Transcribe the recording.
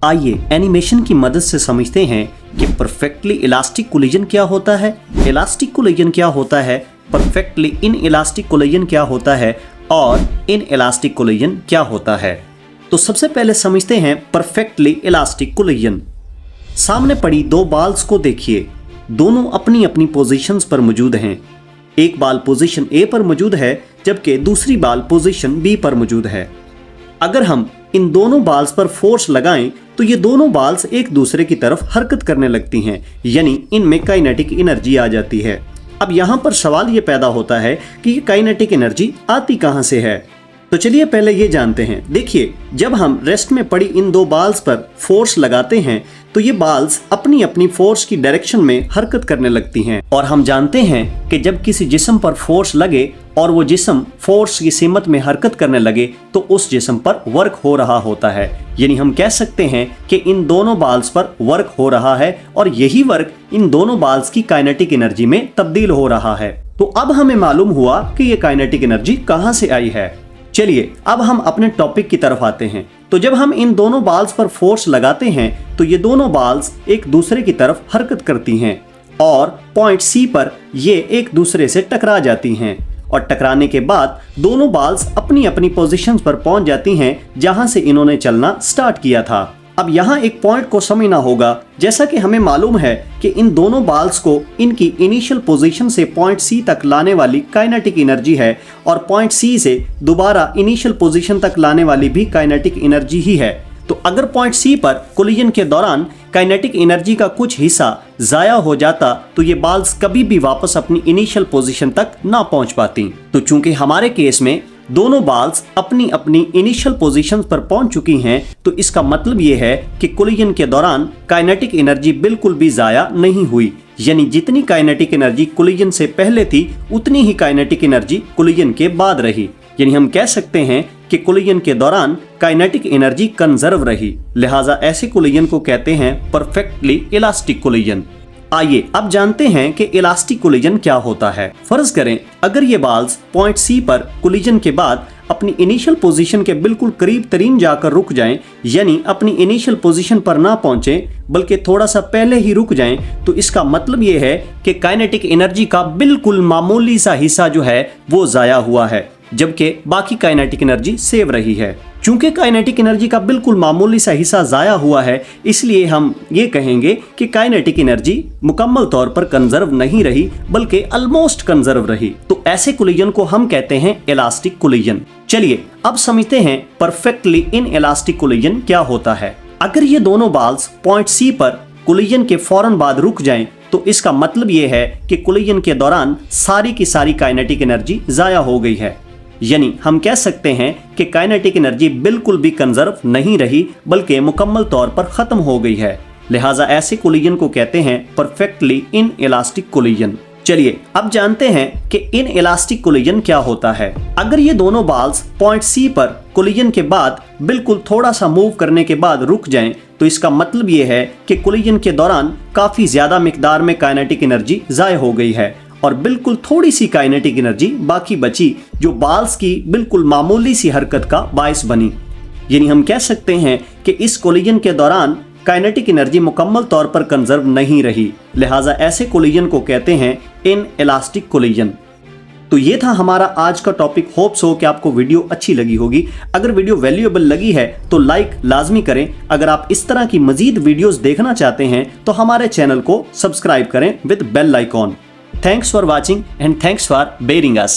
आइए एनिमेशन की मदद से समझते हैं कि परफेक्टली इलास्टिक कोलिजन क्या होता है, इलास्टिक कोलिजन क्या होता है, परफेक्टली इन इलास्टिक कोलिजन क्या होता है और इन इलास्टिक कोलिजन क्या होता है। तो सबसे पहले समझते हैं परफेक्टली इलास्टिक कोलिजन। सामने पड़ी दो बाल्स को देखिए, दोनों अपनी अपनी पोजीशंस पर मौजूद हैं। एक बाल पोजीशन ए पर मौजूद है जबकि दूसरी बाल पोजीशन बी पर मौजूद है। अगर हम इन दोनों बाल्स पर फोर्स लगाएं तो ये दोनों बाल्स एक दूसरे की तरफ हरकत करने लगती हैं, यानी इनमें काइनेटिक एनर्जी आ जाती है। अब यहाँ पर सवाल ये पैदा होता है कि ये काइनेटिक एनर्जी आती कहाँ से है। तो चलिए पहले ये जानते हैं। देखिए, जब हम रेस्ट में पड़ी इन दो बाल्स पर फोर्स लगाते हैं तो ये बाल्स अपनी अपनी फोर्स की डायरेक्शन में हरकत करने लगती हैं। और हम जानते हैं कि जब किसी जिस्म पर फोर्स लगे और वो जिस्म फोर्स की सीमत में हरकत करने लगे तो उस जिस्म पर वर्क हो रहा होता है। यानी हम कह सकते हैं कि इन दोनों बाल्स पर वर्क हो रहा है और यही वर्क इन दोनों बाल्स की काइनेटिक एनर्जी में तब्दील हो रहा है। तो अब हमें मालूम हुआ कि ये काइनेटिक एनर्जी कहाँ से आई है। चलिए अब हम अपने टॉपिक की तरफ आते हैं। तो जब हम इन दोनों बाल्स पर फोर्स लगाते हैं तो ये दोनों बाल्स एक दूसरे की तरफ हरकत करती हैं और पॉइंट सी पर ये एक दूसरे से टकरा जाती हैं और टकराने के बाद दोनों बाल्स अपनी अपनी पोजीशंस पर पहुंच जाती हैं जहां से इन्होंने चलना स्टार्ट किया था। अब यहाँ एक पॉइंट को समझना होगा। जैसा कि हमें मालूम है कि इन दोनों बाल्स को इनकी इनिशियल पोजीशन से पॉइंट सी तक लाने वाली काइनेटिक एनर्जी है और पॉइंट सी से दोबारा इनिशियल पोजीशन तक लाने वाली भी काइनेटिक एनर्जी ही है। तो अगर पॉइंट सी पर कोलिजन के दौरान काइनेटिक एनर्जी का कुछ हिस्सा जाया हो जाता तो ये बाल्स कभी भी वापस अपनी इनिशियल पोजीशन तक ना पहुंच पाती। तो चूंकि हमारे केस में दोनों बाल्स अपनी अपनी इनिशियल पोजीशंस पर पहुंच चुकी हैं तो इसका मतलब ये है कि कोलिजन के दौरान काइनेटिक एनर्जी बिल्कुल भी जाया नहीं हुई। यानी जितनी काइनेटिक एनर्जी कोलिजन से पहले थी उतनी ही काइनेटिक एनर्जी कोलिजन के बाद रही। यानी हम कह सकते हैं कि कोलिजन के दौरान काइनेटिक एनर्जी कंजर्व रही। लिहाजा ऐसे कोलिजन को कहते हैं परफेक्टली इलास्टिक कोलिजन। आइए अब जानते हैं कि इलास्टिक कोलिजन क्या होता है। फर्ज करें अगर ये बाल्स पॉइंट सी पर कोलिजन के बाद अपनी इनिशियल पोजीशन के बिल्कुल करीब तरीन जाकर रुक जाएं, यानी अपनी इनिशियल पोजीशन पर ना पहुंचे बल्कि थोड़ा सा पहले ही रुक जाएं, तो इसका मतलब ये है कि काइनेटिक एनर्जी का बिल्कुल मामूली सा हिस्सा जो है वो जाया हुआ है जबकि बाकी काइनेटिक एनर्जी सेव रही है। चूंकि काइनेटिक एनर्जी का बिल्कुल मामूली सा हिस्सा जाया हुआ है इसलिए हम ये कहेंगे कि काइनेटिक एनर्जी मुकम्मल तौर पर कंजर्व नहीं रही बल्कि ऑलमोस्ट कंजर्व रही। तो ऐसे कोलिजन को हम कहते हैं इलास्टिक कोलिजन। चलिए अब समझते हैं परफेक्टली इन इलास्टिक कोलिजन क्या होता है। अगर ये दोनों बाल्स पॉइंट सी पर कोलिजन के फौरन बाद रुक जाएं तो इसका मतलब ये है कि कोलिजन के दौरान सारी की सारी काइनेटिक एनर्जी जाया हो गई है। यानी हम कह सकते हैं कि काइनेटिक एनर्जी बिल्कुल भी कंजर्व नहीं रही बल्कि मुकम्मल तौर पर खत्म हो गई है। लिहाजा ऐसे कोलिजन को कहते हैं परफेक्टली इन इलास्टिक कोलिजन। चलिए अब जानते हैं कि इन इलास्टिक कोलिजन क्या होता है। अगर ये दोनों बाल्स पॉइंट सी पर कोलिजन के बाद बिल्कुल थोड़ा सा मूव करने के बाद रुक जाएं तो इसका मतलब ये है कि कोलिजन के दौरान काफी ज्यादा मिकदार में काइनेटिक एनर्जी जाय हो गई है और बिल्कुल थोड़ी सी काइनेटिक एनर्जी बाकी बची जो बाल्स की बिल्कुल मामूली सी हरकत का बायस बनी। यानी हम कह सकते हैं कि इस कोलिजन के दौरान काइनेटिक एनर्जी मुकम्मल तौर पर कंजर्व नहीं रही। लिहाजा ऐसे कोलिजन को कहते हैं इन इलास्टिक कोलिजन। तो ये था हमारा आज का टॉपिक। होप्स हो कि आपको वीडियो अच्छी लगी होगी। अगर वीडियो वैल्यूएबल लगी है तो लाइक लाजमी करें। अगर आप इस तरह की मजीद वीडियोस देखना चाहते हैं तो हमारे चैनल को सब्सक्राइब करें with bell icon. Thanks for watching and thanks for bearing us.